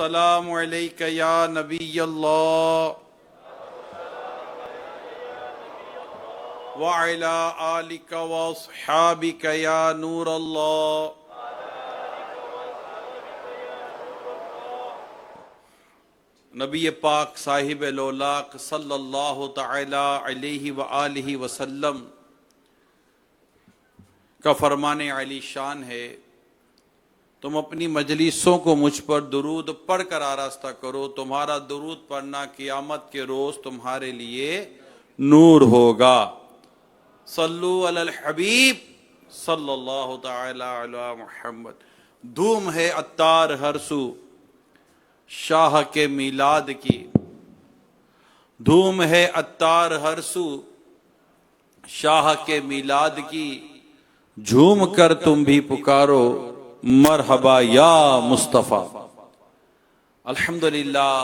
अस्सलामु अलैका या नबी अल्लाह व अला आलिका व अस्हाबिका या नूर अल्लाह। नबी पाक साहिब लोलाक सल्लल्लाहु तआला अलैहि व आलिहि वसल्लम का फरमाने अली शान है, तुम अपनी मजलिसों को मुझ पर दुरूद पढ़ कर आरास्ता करो, तुम्हारा दुरूद पढ़ना क़यामत के रोज तुम्हारे लिए नूर होगा। सल्लु अलल हबीब सल्लल्लाहु तआला अला मुहम्मद। धूम है अत्तार हरसू शाह के मिलाद की, धूम है अत्तार हरसू शाह के मिलाद की, झूम कर तुम भी पुकारो मरहबा या मुस्तफ़ा। अल्हम्दुलिल्लाह,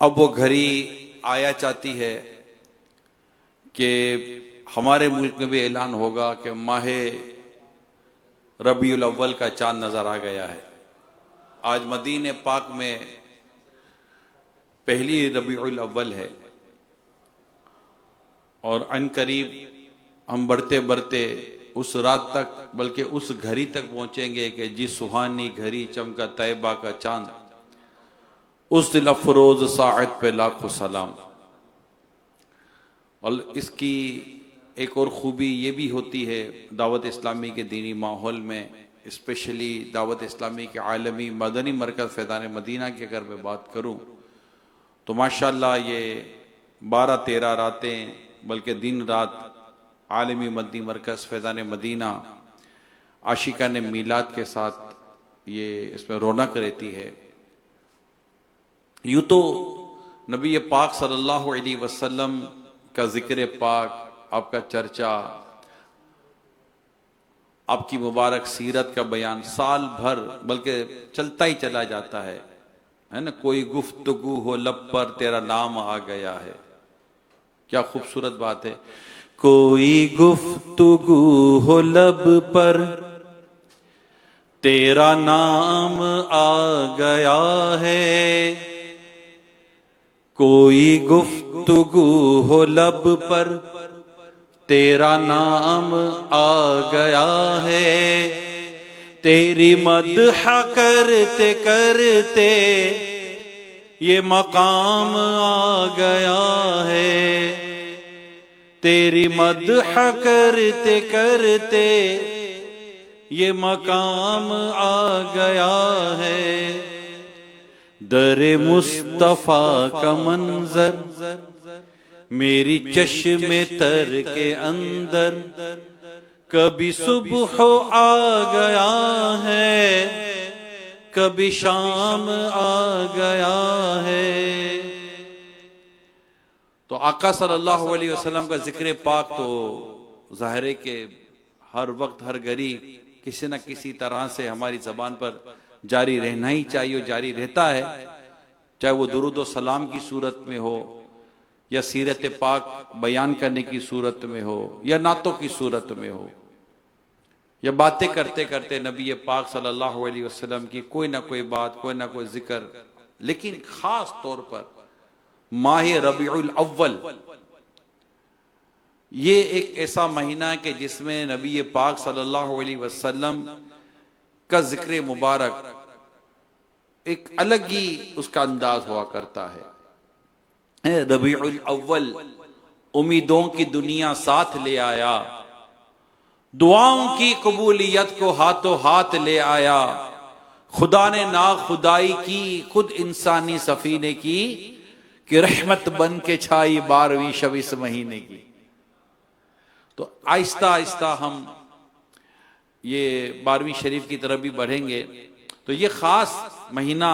अब वो घड़ी आया चाहती है कि हमारे मुल्क में भी ऐलान होगा कि माहे रबीउल अव्वल का चांद नजर आ गया है। आज मदीने पाक में पहली रबीउल अव्वल है और अनकरीब हम बढ़ते बढ़ते उस रात तक, बल्कि उस घड़ी तक पहुंचेंगे कि जिस सुहानी घड़ी चमका तैयबा का चांद, उस दिल अफरोज साअत पे लाखों सलाम। और इसकी एक और खूबी ये भी होती है दावत इस्लामी के दीनी माहौल में, स्पेशली दावत इस्लामी के आलमी मदनी मरकज़ फैज़ान मदीना की अगर मैं बात करूं तो माशाअल्लाह ये 12-13 रातें, बल्कि दिन रात आलमी मदनी मरकज़ फैज़ान मदीना आशिकान मीलाद के साथ ये इसमें रौनक रहती है। यूँ तो नबी पाक सल्लल्लाहु अलैहि वसल्लम का जिक्र पाक, आपका चर्चा, आपकी मुबारक सीरत का बयान साल भर बल्कि चलता ही चला जाता है ना। कोई गुफ्तगू हो लब पर तेरा नाम आ गया है, क्या खूबसूरत बात है। कोई गुफ्तगू हो लब पर तेरा नाम आ गया है, कोई गुफ्तगू हो लब पर तेरा नाम आ गया है, तेरी मदह करते करते ये मकाम आ गया है, तेरी मदह करते करते ये मकाम आ गया है। दरे मुस्तफा का मंजर मेरी चश्मे तर के अंदर कभी सुबह आ गया है, कभी शाम आ गया है। तो आका सल्लल्लाहु अलैहि वसल्लम का जिक्र पाक तो ज़ाहिर है कि हर वक्त हर घड़ी किसी न किसी तरह से हमारी ज़बान पर जारी रहना ही चाहिए, जारी रहता है, चाहे वो दुरूद व सलाम की सूरत में हो या सीरत पाक बयान करने की सूरत में हो या नातों की सूरत में हो या बातें करते करते नबी पाक सल्लल्लाहु अलैहि वसल्लम की कोई ना कोई बात, कोई ना कोई जिक्र। लेकिन खास तौर पर माह रबीउल अव्वल ये एक ऐसा महीना है कि जिसमें नबी पाक सल्लल्लाहु अलैहि वसल्लम का जिक्र मुबारक एक अलग ही उसका अंदाज हुआ करता है। रबीउल अव्वल उम्मीदों की दुनिया साथ ले आया, दुआओं की कबूलियत को हाथों हाथ ले आया, खुदा ने ना खुदाई की खुद इंसानी सफीने की, कि रहमत बन के छाई 12वीं शब इस महीने की। तो आहिस्ता आहिस्ता हम ये 12वीं शरीफ की तरफ भी बढ़ेंगे। तो ये खास महीना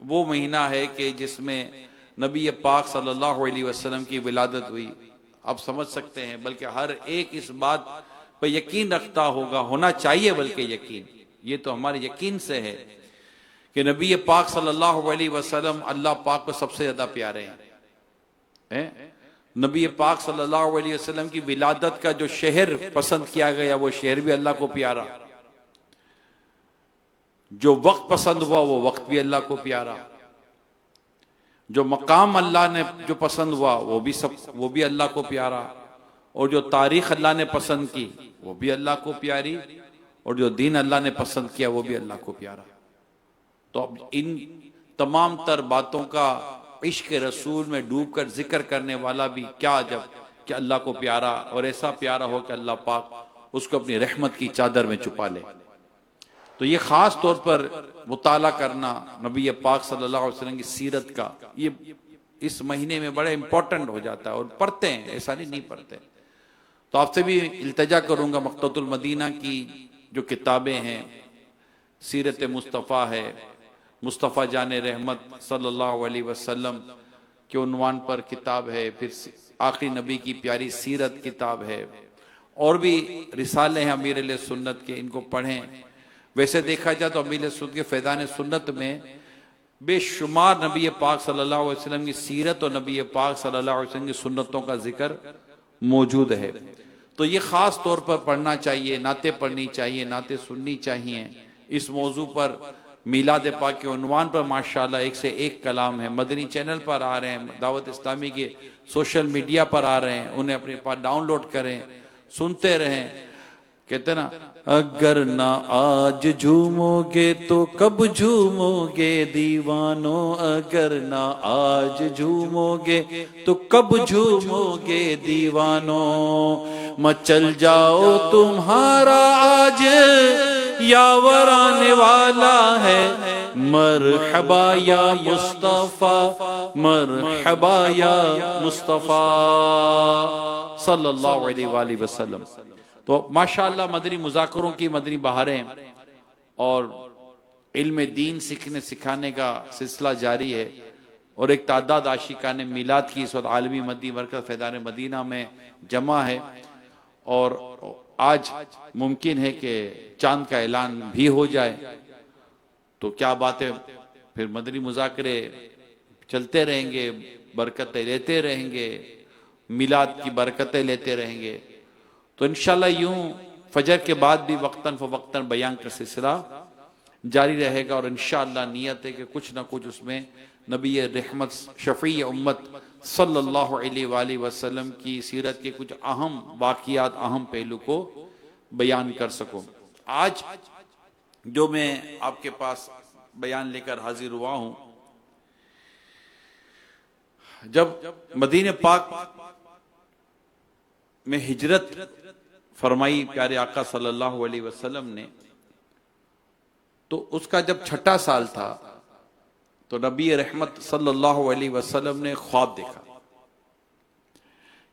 वो महीना है कि जिसमें नबी पाक सल्लल्लाहु अलैहि वसल्लम की विलादत हुई। आप समझ सकते हैं, बल्कि हर एक इस बात पर यकीन रखता होगा, होना चाहिए बल्कि यकीन, ये तो हमारे यकीन से है कि नबी पाक सल्लल्लाहु अलैहि वसल्लम अल्लाह पाक को सबसे ज्यादा प्यारे हैं। नबी पाक सल्लल्लाहु अलैहि वसल्लम की विलादत का जो शहर पसंद किया गया वो शहर भी अल्लाह को प्यारा। जो वक्त पसंद हुआ वो वक्त भी अल्लाह को प्यारा, जो मकाम अल्लाह ने जो पसंद हुआ वो भी अल्लाह को प्यारा, और जो तारीख अल्लाह ने पसंद की वो भी अल्लाह को प्यारी, और जो दीन अल्लाह ने पसंद किया वो भी अल्लाह को प्यारा। तो अब इन तमाम तर बातों का इश्क रसूल में डूबकर जिक्र करने वाला भी क्या अजब कि अल्लाह को प्यारा, और ऐसा प्यारा हो कि अल्लाह पाक उसको अपनी रहमत की चादर में छुपा ले। तो ये खास तौर पर मुताला करना नबी पाक सल्लल्लाहु अलैहि वसल्लम की सीरत का, ये इस महीने में बड़ा इंपॉर्टेंट हो जाता है, और पढ़ते हैं, ऐसा नहीं पढ़ते। तो आपसे भी इल्तजा करूंगा, मक्तबतुल मदीना की जो किताबें हैं, सीरत मुस्तफ़ा है, मुस्तफ़ा जान रहमत सल्लल्लाहु अलैहि वसल्लम के उन्वान पर किताब है, फिर आखिरी नबी की प्यारी सीरत किताब है, और भी रिसाले हैं अमीर सुन्नत के, इनको पढ़ें। वैसे देखा जाए तो अमीर सुन्नत के फैज़ान सुन्नत में बेशुमार नबी पाक सल्लल्लाहु अलैहि वसल्लम की सीरत और नबी पाक सल्लल्लाहु अलैहि वसल्लम की सुन्नतों का जिक्र मौजूद है। तो ये खास तौर पर पढ़ना चाहिए, नाते पढ़नी चाहिए, नाते सुननी चाहिए। इस मौजू पर मीलाद पाक के उन्वान पर माशाल्लाह एक से एक कलाम है, मदनी चैनल पर आ रहे हैं, दावत इस्लामी के सोशल मीडिया पर आ रहे हैं, उन्हें अपने पास डाउनलोड करें, सुनते रहें। कहते ना, अगर ना आज झूमोगे तो कब झूमोगे दीवानों, अगर ना आज झूमोगे तो कब झूमोगे दीवानों, मचल जाओ तुम्हारा आज यावर आने वाला है, मरहबा या मुस्तफा, मरहबा या मुस्तफा सल्लल्लाहु अलैहि वसल्लम। तो माशाअल्लाह मदनी मुज़ाकरों की मदनी बहारें और इल्म दीन सीखने सिखाने का सिलसिला जारी है, और एक तादाद आशिकाने मिलाद की इस वक्त आलमी मदनी मरकज़ फैज़ान मदीना में जमा है, और आज मुमकिन है कि चांद का ऐलान भी हो जाए। तो क्या बात है, फिर मदनी मुज़ाकरे चलते रहेंगे, बरकतें लेते रहेंगे, मिलाद की बरकतें लेते रहेंगे। तो इंशाल्लाह यूं फजर के बाद भी वक्तन फवक्तन बयान का सिलसिला जारी रहेगा, और इंशाल्लाह नियत है कि कुछ ना कुछ उसमें नबी रहमत शफी उम्मत सल्लल्लाहु अलैहि वसल्लम की सीरत के कुछ अहम वाक़ियात, अहम पहलू को बयान कर सकूं। आज जो मैं आपके पास बयान लेकर हाजिर हुआ हूं, जब मदीने पाक में हिजरत फरमाई प्यारे आका सल्लल्लाहु अलैहि वसल्लम ने, तो उसका जब छठा साल था तो नबी रहमत सल्लल्लाहु अलैहि वसल्लम ने ख्वाब देखा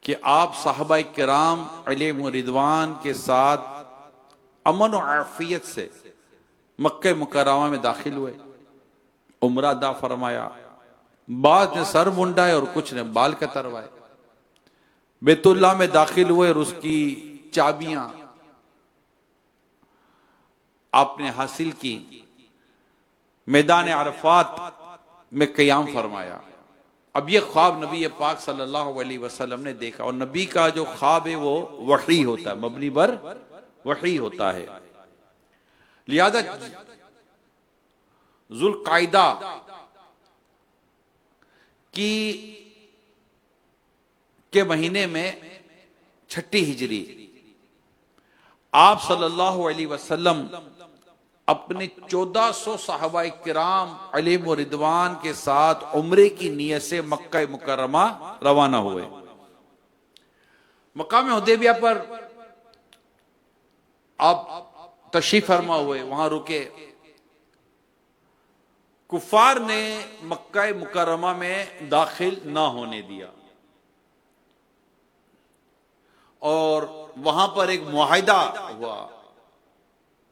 कि आप साहबा किराम अलैहिम रिदवान के साथ अमन और आफियत से मक्के मुकर्रमा में दाखिल हुए, उम्रा अदा फरमाया, बाद ने सर मुंडाए और कुछ ने बाल कतरवाए, बैतुल्लाह में दाखिल हुए और उसकी चाबियां आपने हासिल की, मैदान अरफात में क़याम फरमाया। अब ये ख्वाब नबी पाक सल्लल्लाहु अलैहि वसल्लम ने देखा, और नबी का जो ख्वाब है वो वही होता है, मबनी पर वही होता है। लिहाजा जुल्काइदा की के महीने में छठी हिजरी आप सल्लल्लाहु अलैहि वसल्लम अपने 1400 सहाबाए किराम अलैहिम रिदवान के साथ उम्रे की नियत से मक्का मुकर्रमा रवाना हुए। मकाम हुदैबिया पर आप तशरीफ फरमा हुए, वहां रुके। कुफार ने मक्का मुकर्रमा में दाखिल ना होने दिया, और वहां पर एक मुआहिदा हुआ,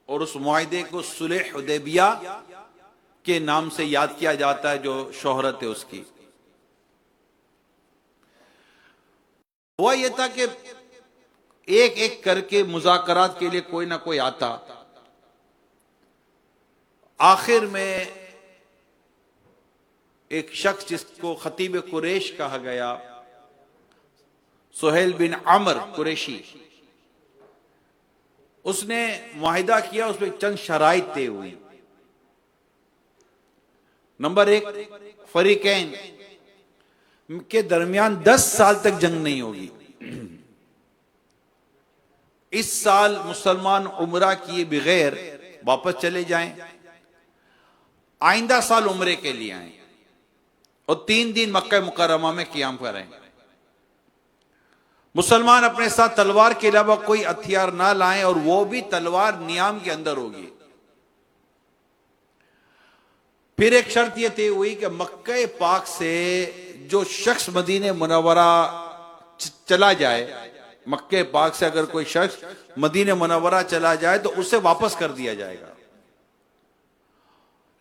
और उस मुआहिदे को सुलह हुदैबिया के नाम से याद किया जाता है, जो शोहरत है उसकी। हुआ यह था कि एक एक करके मुज़ाकरात के लिए कोई ना कोई आता। आखिर में एक शख्स जिसको खतीब कुरैश कहा गया, सुहेल बिन अमर कुरैशी, उसने मुआहिदा किया, उसमें चंद शराइत तय हुई। नंबर एक, फरीकैन के दरमियान 10 साल तक जंग नहीं होगी। इस साल मुसलमान उम्रा किए बगैर वापस चले जाएं, आइंदा साल उम्रे के लिए आए और 3 दिन मक्का मुकर्रमा में क़ियाम करें। मुसलमान अपने साथ तलवार के अलावा कोई हथियार ना लाएं और वो भी तलवार नियाम के अंदर होगी। फिर एक शर्त यह तय हुई कि मक्का पाक से जो शख्स मदीने मुनव्वरा चला जाए, मक्के पाक से अगर कोई शख्स मदीने मुनव्वरा चला जाए तो उसे वापस कर दिया जाएगा।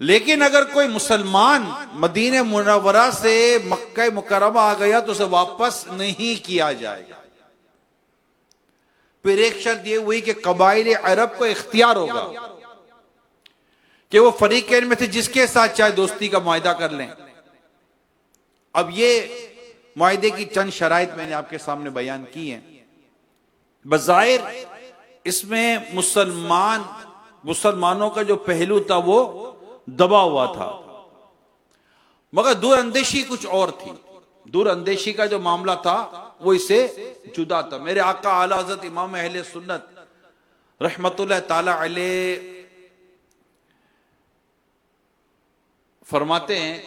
लेकिन अगर कोई मुसलमान मदीने मुनव्वरा से मक्का मुकर्रमा आ गया तो उसे वापस नहीं किया जाएगा। फिर एक शर्त यह हुई कि कबाइल अरब को इख्तियार होगा कि वो फरीकैन में से जिसके साथ चाहे दोस्ती का मुआहिदा कर लें। अब ये मुआहिदे की चंद शराइत मैंने आपके सामने बयान की हैं। बज़ाहिर इसमें मुसलमानों का जो पहलू था वो दबा हुआ था, मगर दूरअंदेशी कुछ और थी। दूरअंदेशी का जो मामला था वो इससे जुदा था। मेरे आका आला हज़रत इमाम अहले सुन्नत रहमतुल्लाह ताला अलैह फरमाते हैं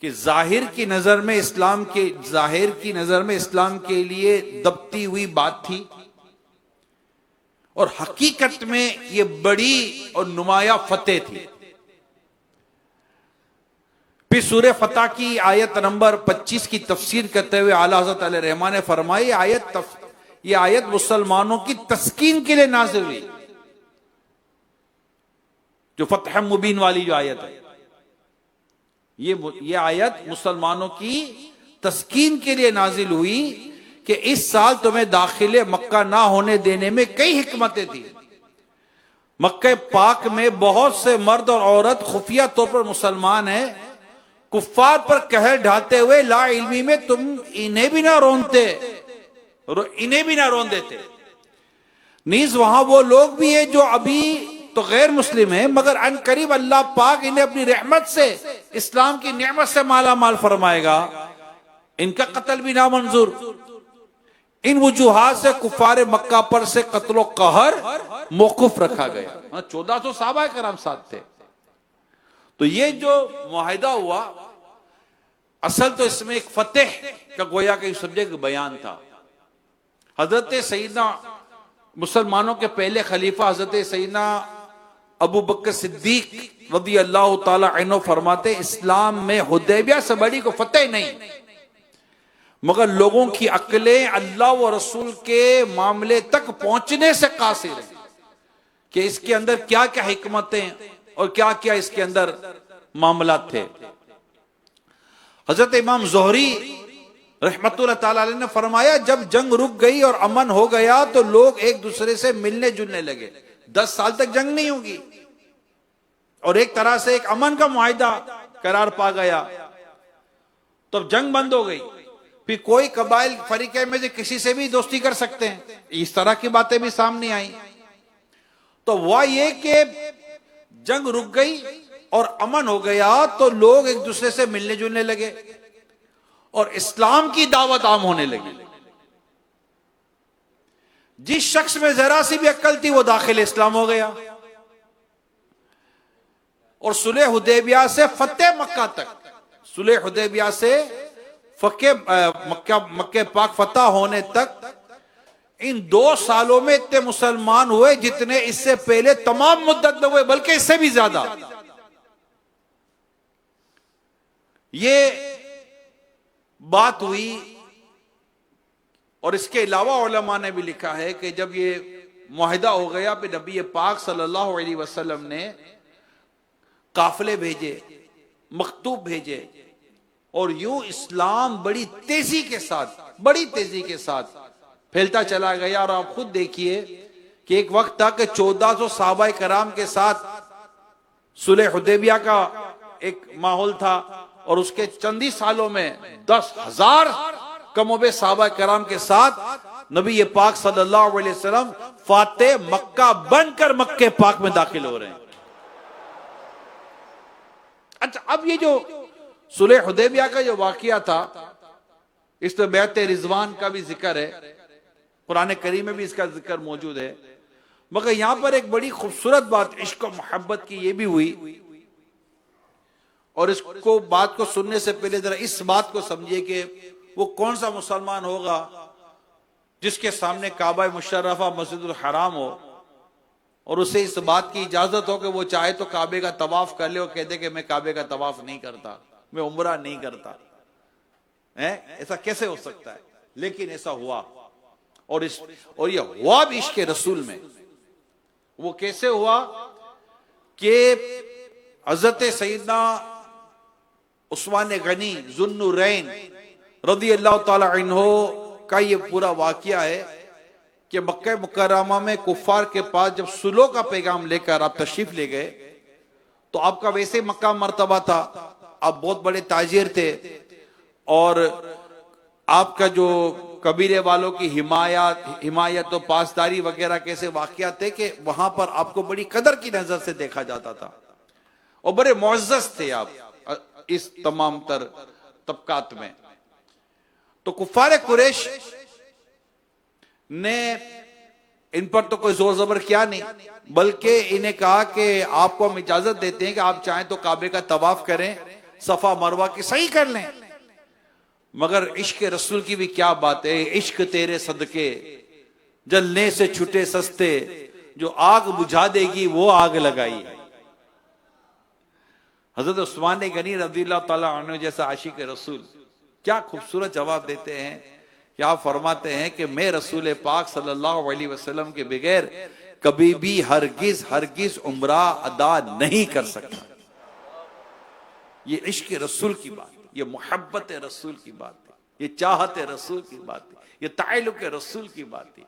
कि जाहिर की नजर में इस्लाम के लिए दबती हुई बात थी और हकीकत में ये बड़ी और नुमाया फतेह थी। फिर सूरह फतह की आयत नंबर 25 की तफसीर करते हुए आला हज़रत अलैहि रहमान ने फरमाई, ये आयत मुसलमानों की तस्कीन के लिए नाज़िल हुई। जो फतह मुबीन वाली जो आयत है, ये आयत मुसलमानों की तस्कीन के लिए नाजिल हुई कि इस साल तुम्हें दाखिले मक्का ना होने देने में कई हिकमतें थी। मक्का पाक में बहुत से मर्द और औरत खुफिया तौर पर मुसलमान हैं। कुफ्फार पर कहर ढाते हुए ला इल्मी में तुम इन्हें भी ना रोन देते। नीज वहां वो लोग भी हैं जो अभी तो गैर मुस्लिम है, मगर अन करीब अल्लाह पाक इन्हें अपनी रहमत से, इस्लाम की नेमत से माला माल फरमाएगा। इनका कत्ल भी नामंजूर। इन वजूहात से कुफार मक्का पर से कत्लो कहर मौकूफ रखा गया। 1400 सहाबा कराम साथ थे। तो ये जो मुआहिदा हुआ, असल तो इसमें एक फतेह का गोया का सब्जेक्ट बयान था। हजरत सईदना मुसलमानों के पहले खलीफा हजरत सईदना अबू बकर सिद्दीक रज़ी अल्लाह ताला अन्हु फरमाते, इस्लाम में हुदैबिया से बड़ी को फतेह नहीं, मगर लोगों की अक्लें अल्लाह व रसूल के मामले तक पहुंचने से कासिर है कि इसके अंदर क्या क्या हिकमतें और क्या क्या इसके अंदर मामला थे। हजरत इमाम ज़ोहरी रहमतुल्लाह ताला अलैह ने फरमाया, जब जंग रुक गई और अमन हो गया तो लोग एक दूसरे से मिलने जुलने लगे। 10 साल तक जंग नहीं होगी और एक तरह से एक अमन का मुआहिदा करार पा गया, तो जंग बंद हो गई। फिर कोई कबाइल फरीकैन में से किसी से भी दोस्ती कर सकते हैं, इस तरह की बातें भी सामने आई। तो वह ये कि जंग रुक गई और अमन हो गया तो लोग एक दूसरे से मिलने जुलने लगे और इस्लाम की दावत आम होने लगी। जिस शख्स में जरा सी भी अक्ल थी वो दाखिल इस्लाम हो गया और सुलह हुदैबिया से फतेह मक्का तक, सुलह हुदैबिया से मक्के पाक फतह होने तक इन 2 सालों में इतने मुसलमान हुए जितने इससे पहले तमाम मुद्दत में हुए, बल्कि इससे भी ज्यादा। ये बात हुई और इसके अलावा उलमा ने भी लिखा है कि जब ये मुआहिदा हो गया फिर नबी पाक सल्लल्लाहु अलैहि वसल्लम ने काफिले भेजे, मकतूब भेजे और यूं इस्लाम बड़ी तेजी के साथ फैलता चला गया। और आप खुद देखिए कि एक वक्त था कि 1400 सहाबाए कराम के साथ सुलह हुदैबिया का एक माहौल था और उसके चंद ही सालों में 10,000 कमोबे सहाबा कराम के साथ नबी पाक सल्लल्लाहु अलैहि वसल्लम फातेह मक्का बनकर मक्के पाक में दाखिल हो रहे हैं। अच्छा, अच्छा, अब ये जो सुलह हुदैबिया का जो वाकया था, इसमें बैत रिजवान का भी जिक्र है, कुरान करीम में भी इसका जिक्र मौजूद है। मगर यहां पर एक बड़ी खूबसूरत बात इश्क और मोहब्बत की ये भी हुई, और इसको बात को सुनने से पहले जरा इस बात को समझिए कि वो कौन सा मुसलमान होगा जिसके सामने काबा मुशर्रफा मस्जिदुल हराम हो और उसे इस बात की इजाजत हो कि वो चाहे तो काबे का तवाफ कर ले और कह दे कि मैं काबे का तवाफ नहीं करता, मैं उम्रा नहीं करता है। ऐसा कैसे हो सकता है? लेकिन ऐसा हुआ, और ये हुआ भी इश्क रसूल में। वो कैसे हुआ कि हजरत सईदना उस्मान गनी जुन्नुरैन रदी अल्लाह ताला अन्हो का ये पूरा वाकया है कि मक्का मुकर्रमा में कुफार के पास जब सुलह का पैगाम लेकर आप तशरीफ ले गए, तो आपका वैसे मकाम मर्तबा था, आप बहुत बड़े ताजिर थे, और आपका जो कबीले वालों की हिमायत और पासदारी वगैरह कैसे वाकयात थे कि वहां पर आपको बड़ी कदर की नजर से देखा जाता था, और बड़े मुअज़्ज़ज़ थे आप इस तमाम तर तबकात में। तो कुफार कुरैश ने इन पर तो कोई जोर जबर किया नहीं, बल्कि इन्हें कहा कि आपको हम इजाजत देते हैं कि आप चाहें तो काबे का तवाफ करें, सफा मरवा की सही कर लें, मगर इश्क रसूल की भी क्या बात है। इश्क तेरे सदके जलने से छुटे सस्ते, जो आग बुझा देगी वो आग लगाई है। हजरत उस्मान गनी रज़ियल्लाहु ताला अन्हु जैसा आशिक रसूल क्या खूबसूरत जवाब देते हैं कि आप फरमाते हैं कि मैं रसूल पाक सल्लल्लाहु अलैहि वसल्लम के बगैर कभी भी हरगिज उम्रा अदा नहीं कर सकता। ये इश्क रसूल की बात, ये मोहब्बत रसूल की बात है, ये चाहत रसूल की बात है, ये ताल्लुक रसूल की बात है,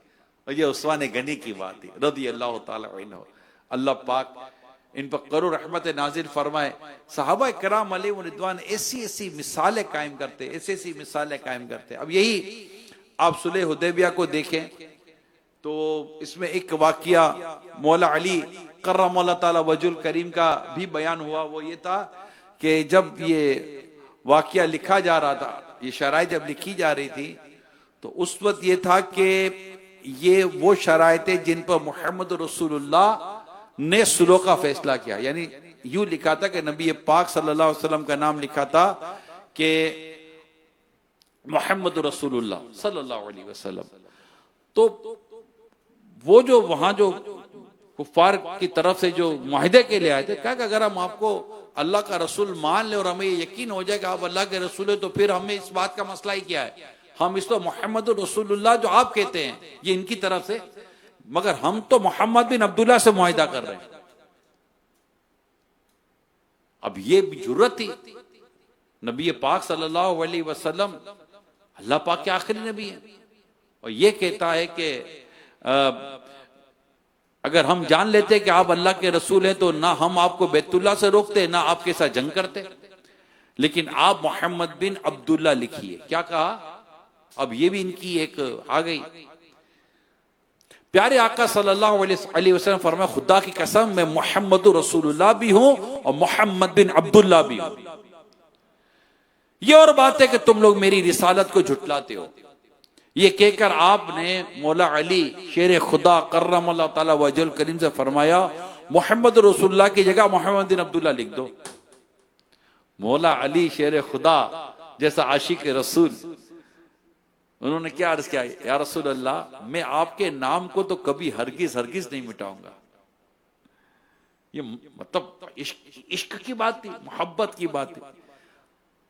और ये उस्मान गनी की बात है रज़ी अल्लाह ताला अन्हु। अल्लाह पाक इन पर करो रहमत नाजिल फरमाए। सहाबा किराम अलैहिम रिदवान ऐसी ऐसी मिसालें कायम करते, ऐसी ऐसी मिसालें कायम करते। अब यही आप सुलह हुदैबिया को देखें तो इसमें एक वाकया मौला अली कर्रमल्लाहु ताला वजुल करीम का भी बयान हुआ। वो ये था कि जब ये वाकया लिखा जा रहा था, ये शराइत जब लिखी जा रही थी, तो उस वक्त ये था कि ये वो शराइतें जिन पर मोहम्मद रसूलुल्लाह ने सुलह का फैसला किया। यानी यूं लिखा था कि नबी पाक सल्लल्लाहु अलैहि वसल्लम का नाम लिखा था कि मोहम्मद रसूलुल्लाह सल्लल्लाहु अलैहि वसल्लम। तो वो जो वहां जो कुफार की तरफ से जो मुआहिदे के लिए आए थे, कहा कि अगर हम आपको अल्लाह का रसूल मान ले और हमें ये यकीन हो जाए कि आप अल्लाह के रसूल है, तो फिर हमें इस बात का मसला ही क्या है। हम इस तो मोहम्मद रसूलुल्लाह जो आप कहते हैं ये इनकी तरफ से, मगर हम तो मोहम्मद बिन अब्दुल्ला से मुआहिदा कर रहे हैं। अब ये जुर्रत थी, नबी पाक सल्लल्लाहु अलैहि वसल्लम अल्लाह पाक के आखिरी नबी है, और ये कहता है कि अगर हम जान लेते कि आप अल्लाह के रसूल हैं तो ना हम आपको बैतुल्लाह से रोकते, ना आपके साथ जंग करते, लेकिन आप मोहम्मद बिन अब्दुल्ला लिखिए। क्या कहा? अब ये भी इनकी एक आ गई। प्यारे आका सल्लल्लाहु अलैहि वसल्लम फरमाया, खुदा की कसम मैं मोहम्मद रसूलुल्लाह भी हूं और मोहम्मद बिन अब्दुल्ला भी हूं। ये और बात है कि तुम लोग मेरी रिसालत को झुटलाते हो। ये कहकर आपने मौला अली शेर खुदा कर्रमल्लाहु ताला वजल करीम से फरमाया, मोहम्मद रसूलुल्लाह की जगह मोहम्मद बिन अब्दुल्ला लिख दो। मौला अली शेर खुदा जैसा आशिक रसूल, उन्होंने क्या अर्ज किया, या रसूल अल्लाह मैं आपके नाम को तो कभी हरगिज नहीं मिटाऊंगा। ये मतलब इश्क की बात थी, मोहब्बत की बात थी।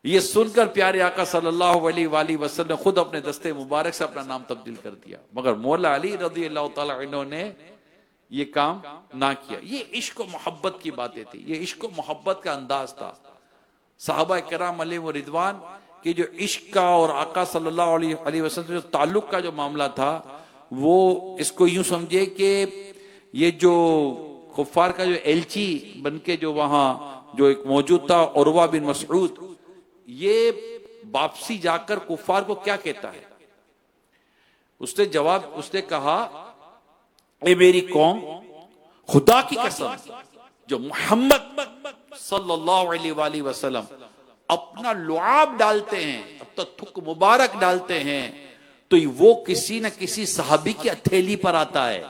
ये सुनकर प्यारे आका सल्लल्लाहु अलैहि वसल्लम ने खुद अपने दस्ते मुबारक से अपना नाम तब्दील कर दिया, मगर मौला अली रज़ी अल्लाह ताला अन्हु ने ये काम ना किया। ये इश्क और मोहब्बत की बातें थी, ये इश्क और मोहब्बत का अंदाज था। सहाबा किराम अलैहिम रिदवान कि जो इश्क का और आका सल्लल्लाहु अलैहि वसल्लम से जो ताल्लुक का जो मामला था, वो इसको यूं समझे कि ये जो कुफार का जो एलची बनके जो वहां जो एक मौजूद था उरवा बिन मसऊद, ये वापसी जाकर कुफार को क्या कहता है, उसने जवाब उसने कहा, ए मेरी कौम खुदा की कसम जो मोहम्मद सल्लल्लाहु अलैहि वसल्लम अपना लुआब डालते हैं, अब तो थुक मुबारक डालते हैं, तो वो किसी न किसी सहाबी की हथेली पर आता है,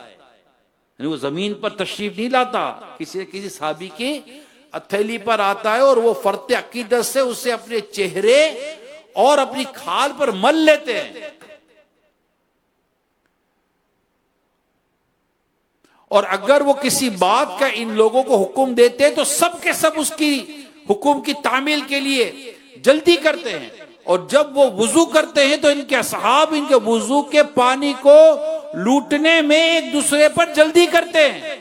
वो जमीन पर तशरीफ नहीं लाता, किसी न किसी सहाबी की हथेली पर आता है और वो फर्ते अकीदत से उसे अपने चेहरे और अपनी खाल पर मल लेते हैं। और अगर वो किसी बात का इन लोगों को हुक्म देते हैं तो सब के सब उसकी हुक्म की तामील के लिए जल्दी करते हैं। और जब वो वुजू करते हैं तो इनके असहाब इनके वुजू के पानी को लूटने में एक दूसरे पर जल्दी करते हैं।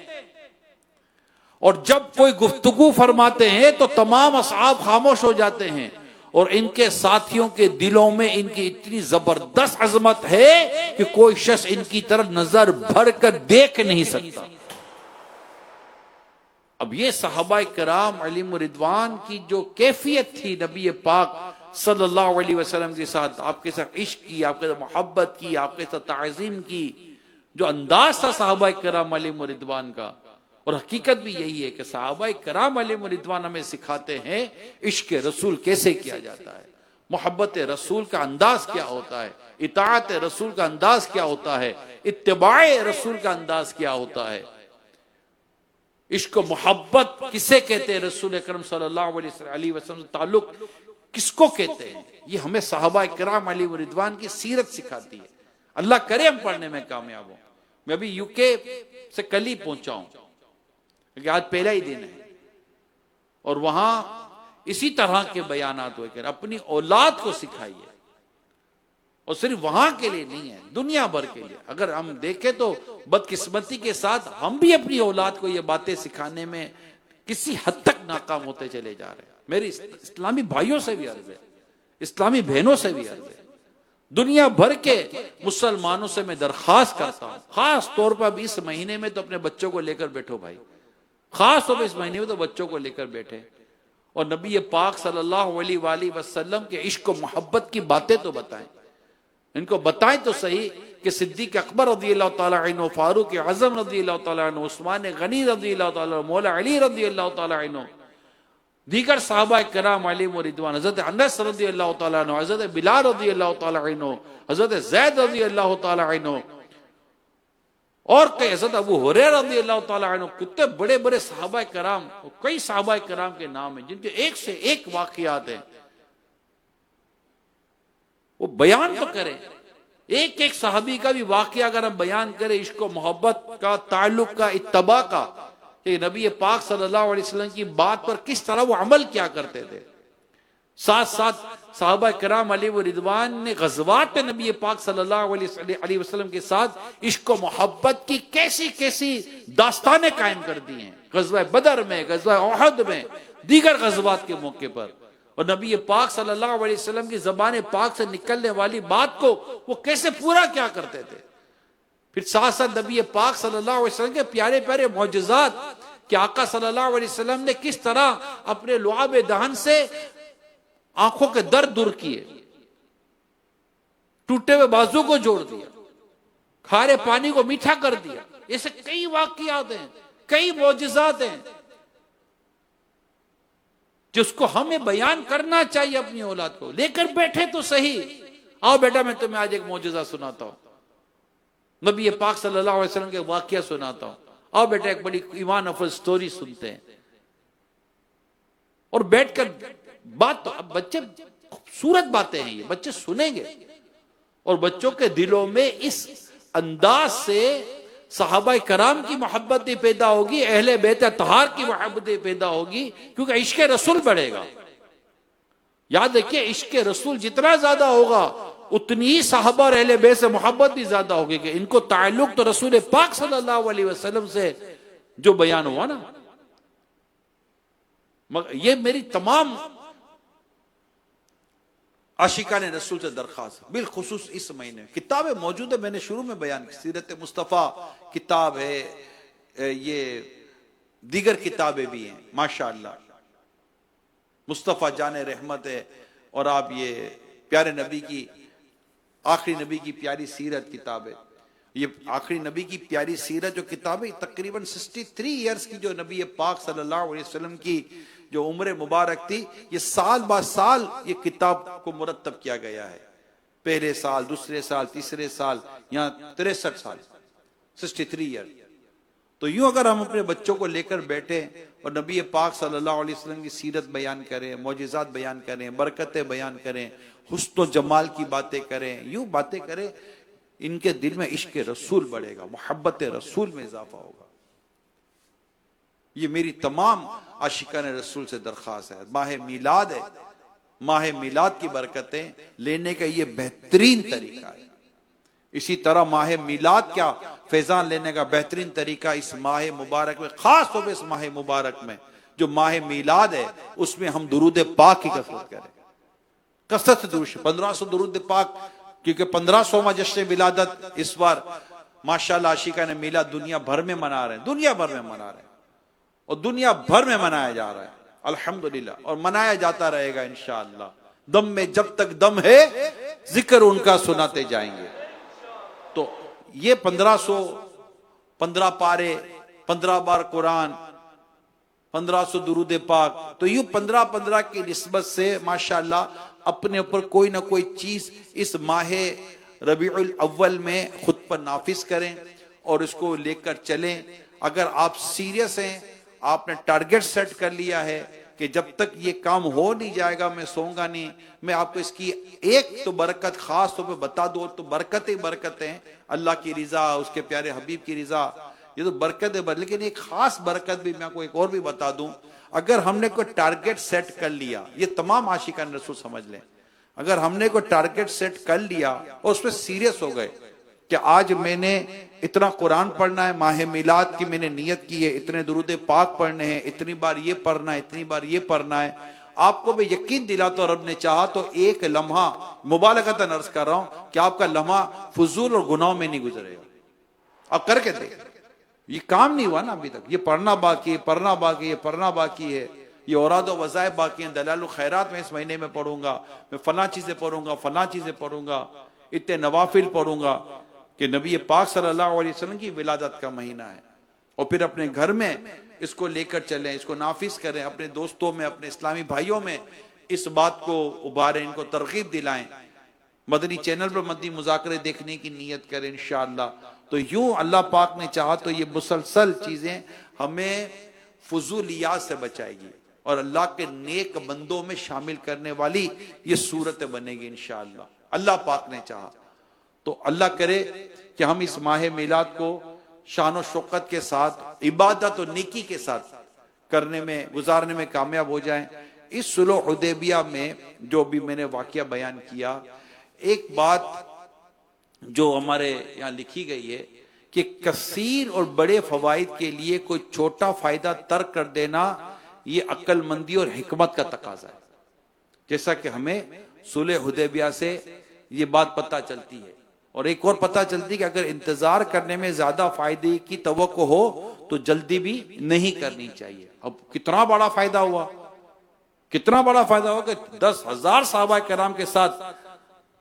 और जब कोई गुफ्तगू फरमाते हैं तो तमाम असहाब खामोश हो जाते हैं और इनके साथियों के दिलों में इनकी इतनी जबरदस्त अजमत है कि कोई शख्स इनकी तरफ नजर भर कर देख नहीं सकता। अब ये सहाबा किराम अलैहिम रिदवान की जो कैफियत थी नबी पाक सल्लल्लाहु अलैहि वसल्लम के साथ, आपके साथ इश्क की, आपके साथ मोहब्बत की, आपके साथ ताज़ीम की, जो अंदाज था सहाबा किराम अलैहिम रिदवान का। और हकीकत भी यही है कि सहाबा किराम अलैहिम रिदवान हमें सिखाते हैं इश्क रसूल कैसे किया जाता है, मोहब्बत रसूल का अंदाज क्या होता है, इताअत रसूल का अंदाज क्या होता है, इत्तिबाए रसूल का अंदाज क्या होता है। इश्क मोहब्बत किसे कहते हैं, रसूल अकरम सल्लल्लाहु अलैहि वसल्लम से ताल्लुक किसको कहते हैं, ये हमें सहाबा किराम अलैहिम रिदवान की सीरत सिखाती है। अल्लाह करे हम पढ़ने में कामयाब हो। मैं अभी यूके से कल ही पहुंचा हूं, क्योंकि आज पहला ही दिन है, और वहां इसी तरह के बयानात हुए कि अपनी औलाद को सिखाइए। और सिर्फ वहां के लिए नहीं है, दुनिया भर के लिए। अगर हम देखें तो बदकिस्मती के साथ हम भी अपनी औलाद को ये बातें सिखाने में किसी हद तक नाकाम होते चले जा रहे हैं। मेरी इस्लामी भाइयों से भी अर्ज है, इस्लामी बहनों से भी अर्ज है, दुनिया भर के मुसलमानों से मैं दरख्वास्त करता हूं, खास तौर पर अब इस महीने में तो अपने बच्चों को लेकर बैठो भाई, खास तौर पर इस महीने में तो बच्चों को लेकर बैठे और नबी पाक सल्लल्लाहु अलैहि वसल्लम के इश्क और मोहब्बत की बातें तो बताएं। इनको बताएं तो सही कि सिद्दीक अकबर रज़ियल्लाहु ताला अन्हु, फारूक आज़म रज़ियल्लाहु ताला अन्हु, उस्मान गनी रज़ियल्लाहु ताला, मौला अली रज़ियल्लाहु ताला अन्हु, दीगर सहाबा किराम अलैहिम रिदवान, हज़रत अनस रज़ियल्लाहु ताला अन्हु, हज़रत बिलाल रज़ियल्लाहु ताला अन्हु, हज़रत ज़ैद रज़ियल्लाहु ताला अन्हु, और कई हज़रत अबू हुरैरा रज़ियल्लाहु ताला अन्हु, कितने बड़े बड़े सहाबा किराम, कई सहाबा किराम के नाम हैं जिनके एक से एक वाक़ियात हैं। वो बयान तो करें, एक एक सहाबी का भी वाक़या अगर हम बयान करें, इश्क मोहब्बत का, ताल्लुक का, इत्तबा का, कि नबी पाक सल्लल्लाहु अलैहि वसल्लम की बात पर किस तरह वो अमल क्या करते थे। साथ साथ सहाबा किराम अलैहिम रिदवान ने गज़वात पे नबी पाक सल्लल्लाहु अलैहि वसल्लम के साथ इश्क मोहब्बत की कैसी कैसी दास्तानें कायम कर दी हैं, गज़वा बदर में, गज़वा उहद में, दीगर गज़वात के मौके पर। और नबी पाक सल्लल्लाहु अलैहि वसल्लम की ज़बान पाक से निकलने वाली बात को वो कैसे पूरा क्या करते थे। फिर साथ साथ नबी पाक सल्लल्लाहु अलैहि वसल्लम के प्यारे प्यारे मौजज़ात कि आका सल्लल्लाहु अलैहि वसल्लम ने किस तरह अपने लुआब दहन से आंखों के दर्द दूर किए, टूटे हुए बाजू को जोड़ दिया, खारे पानी को मीठा कर दिया। ऐसे कई वाक़ियात हैं, कई मौजज़ात हैं जिसको हमें बयान करना चाहिए अपनी औलाद को। लेकर बैठे तो सही, आओ बेटा मैं तुम्हें आज एक मौजज़ा सुनाता हूं, नबी पाक सल्लल्लाहु अलैहि वसल्लम के वाक़या सुनाता हूं, आओ बेटा एक बड़ी ईमान अफरोज़ स्टोरी सुनते हैं। और बैठकर बात, तो अब बच्चे खूबसूरत बातें हैं, ये बच्चे सुनेंगे और बच्चों के दिलों में इस अंदाज से सहाबा कराम की मोहब्बत पैदा होगी, अहले बैत तहार की मोहब्बत पैदा होगी, क्योंकि इश्क रसूल बढ़ेगा। याद रखिए, इश्क रसूल जितना ज्यादा होगा उतनी ही सहाबा और अहले बैत से मोहब्बत भी ज्यादा होगी कि इनको ताल्लुक तो रसूल पाक सल्लल्लाहु अलैहि वसल्लम से जो बयान हुआ ना। मगर ये मेरी तमाम आशिकान रसूल से दरख्वास्त, बिलखुसूस इस महीने किताबें मौजूद है, मैंने शुरू में बयान की, सीरत मुस्तफ़ा किताब है, ये दीगर किताबें भी हैं माशाअल्लाह, मुस्तफ़ा जाने रहमत है, और आप ये प्यारे नबी की, आखिरी नबी की प्यारी सीरत किताब है। ये आखिरी नबी की प्यारी सीरत जो किताब है तकरीबन 63 ईयर्स की, जो नबी पाक सल्लल्लाहु अलैहि वसल्लम की जो उम्र मुबारक थी, ये साल बा साल ये किताब को मुरतब किया गया है। पहले साल, दूसरे साल, तीसरे साल, यहाँ 63 साल, 63 ईयर। तो यूं अगर हम अपने बच्चों को लेकर बैठे और नबी पाक सल्लल्लाहु अलैहि वसल्लम की सीरत बयान करें, मौजिज़ात बयान करें, बरकतें बयान करें, हुस्न व जमाल की बातें करें, यूं बातें करें, इनके दिल में इश्क रसूल बढ़ेगा, मोहब्बत रसूल में इजाफा होगा। ये मेरी तमाम आशिकान रसूल से दरख्वास्त है। माह मिलाद है, माह मिलाद की बरकतें लेने का ये बेहतरीन तरीका है। इसी तरह माह मिलाद क्या फैजान लेने का बेहतरीन तरीका इस माह मुबारक में, खास तौर पर इस माह मुबारक में जो माह मिलाद है, उसमें हम दुरूद पाक की कसरत करें, कसरत से दुरूद 1500 दुरूद पाक, क्योंकि 1500वां जश्न विलादत इस बार माशाल्लाह आशिका ने मिलाद दुनिया भर में मना रहे हैं, दुनिया भर में मना रहे हैं और दुनिया भर में मनाया जा रहा है अल्हम्दुलिल्लाह, और मनाया जाता रहेगा इंशाअल्लाह। दम में जब तक दम है जिक्र उनका सुनाते जाएंगे। तो ये 1500 पारे, 15 बार कुरान, 1500 दुरूद पाक, तो यूं 15 की निस्बत से माशाअल्लाह अपने ऊपर कोई ना कोई चीज इस माह रबीउल अव्वल में खुद पर नाफिज करें और इसको लेकर चलें। अगर आप सीरियस हैं, आपने टारगेट सेट कर लिया है कि जब तक ये काम हो नहीं जाएगा मैं सोऊंगा नहीं, मैं आपको इसकी एक तो बरकत खास तौर पे बता दो, तो बरकत ही बरकतें, अल्लाह की रिजा, उसके प्यारे हबीब की रिजा, ये तो बरकत है। लेकिन एक खास बरकत भी मैं आपको एक और भी बता दूं, अगर हमने कोई टारगेट सेट कर लिया, ये तमाम आशिकान रसूल समझ लें, अगर हमने कोई टारगेट सेट कर लिया और उसमें सीरियस हो गए कि आज मैंने इतना कुरान पढ़ना है, माह मिलाद की मैंने नियत की है, इतने दुरूद पाक पढ़ने हैं, इतनी बार ये पढ़ना है, इतनी बार ये पढ़ना है, आपको मैं यकीन दिलाता हूं, रब ने चाहा तो एक लम्हा, मुबालगतन अर्ज कर रहा हूं कि आपका लम्हा फजूल और गुनाह में नहीं गुजरेगा। आप करके देख, ये काम नहीं हुआ ना अभी तक, ये पढ़ना बाकी है, पढ़ना बाकी है, पढ़ना बाकी है, ये औराद और वज़ाइफ बाकी हैं, दलालुल खैरात में इस महीने में पढ़ूंगा, मैं फला चीजें पढ़ूंगा, फला चीजें पढ़ूंगा, इतने नवाफिल पढ़ूंगा कि नबी पाक सल्लल्लाहु अलैहि वसल्लम की विलादत का महीना है। और फिर अपने घर में इसको लेकर चलें, इसको नाफिज करें, अपने दोस्तों में, अपने इस्लामी भाइयों में इस बात को उभारें, इनको तरगीब दिलाएं। मदनी चैनल पर मदनी मुज़ाकरे देखने की नीयत करें इंशाअल्लाह। तो यूं अल्लाह पाक ने चाहा तो ये मुसलसल चीजें हमें फजूलियात से बचाएगी और अल्लाह के नेक बंदों में शामिल करने वाली ये सूरत बनेगी इंशाअल्लाह, अल्लाह पाक ने चाहा तो। अल्लाह करे कि हम इस माह मिलाद को शान और शौकत के साथ, इबादत और नेकी के साथ करने में, गुजारने में कामयाब हो जाएं। इस सुलह हुदैबिया में जो भी मैंने वाकया बयान किया, एक बात जो हमारे यहाँ लिखी गई है कि कसीर और बड़े फवाइद के लिए कोई छोटा फायदा तर्क कर देना, ये अक्लमंदी और हिकमत का तकाजा है। जैसा कि हमें सुलह हुदैबिया से ये बात पता चलती है, और एक और पता चलती है कि अगर इंतजार करने में ज्यादा फायदे की तवक्को हो तो जल्दी भी नहीं करनी चाहिए। अब कितना बड़ा फायदा हुआ, कितना बड़ा फायदा हुआ कि 10,000 सहाबा किराम के साथ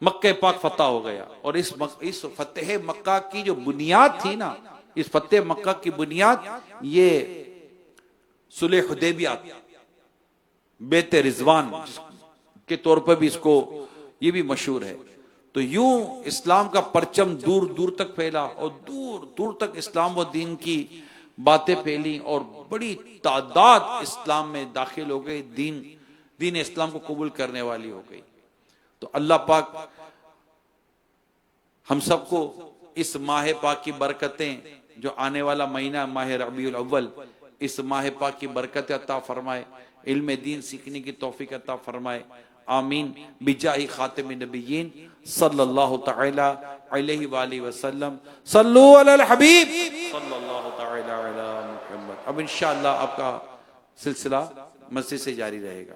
मक्के पाक फतह हो गया। और इस फतेह मक्का की जो बुनियाद थी ना, इस फतेह मक्का की बुनियाद ये सुलह हुदैबिया, बेत रिजवान के तौर पर भी इसको, ये भी मशहूर है। तो यूं इस्लाम का परचम दूर दूर तक फैला और दूर दूर तक इस्लाम व दीन की बातें फैली और बड़ी तादाद इस्लाम में दाखिल हो गई, दीन इस्लाम को कबूल करने वाली हो गई। तो अल्लाह पाक हम सबको इस माह पाक की बरकतें, जो आने वाला महीना माह रबीउल अव्वल, इस माह पाक की बरकतें अता फरमाए, इल्म दीन सीखने की तौफीक अता फरमाए। आमीन बिजाही खातिमिन नबिय्यीन सल्लल्लाहु तआला अलैहि वाली वसल्लम। सल्लु अलल हबीब सल्लल्लाहु तआला अला मुहम्मद। अब इंशाअल्लाह आपका सिलसिला मस्जिद से जारी रहेगा।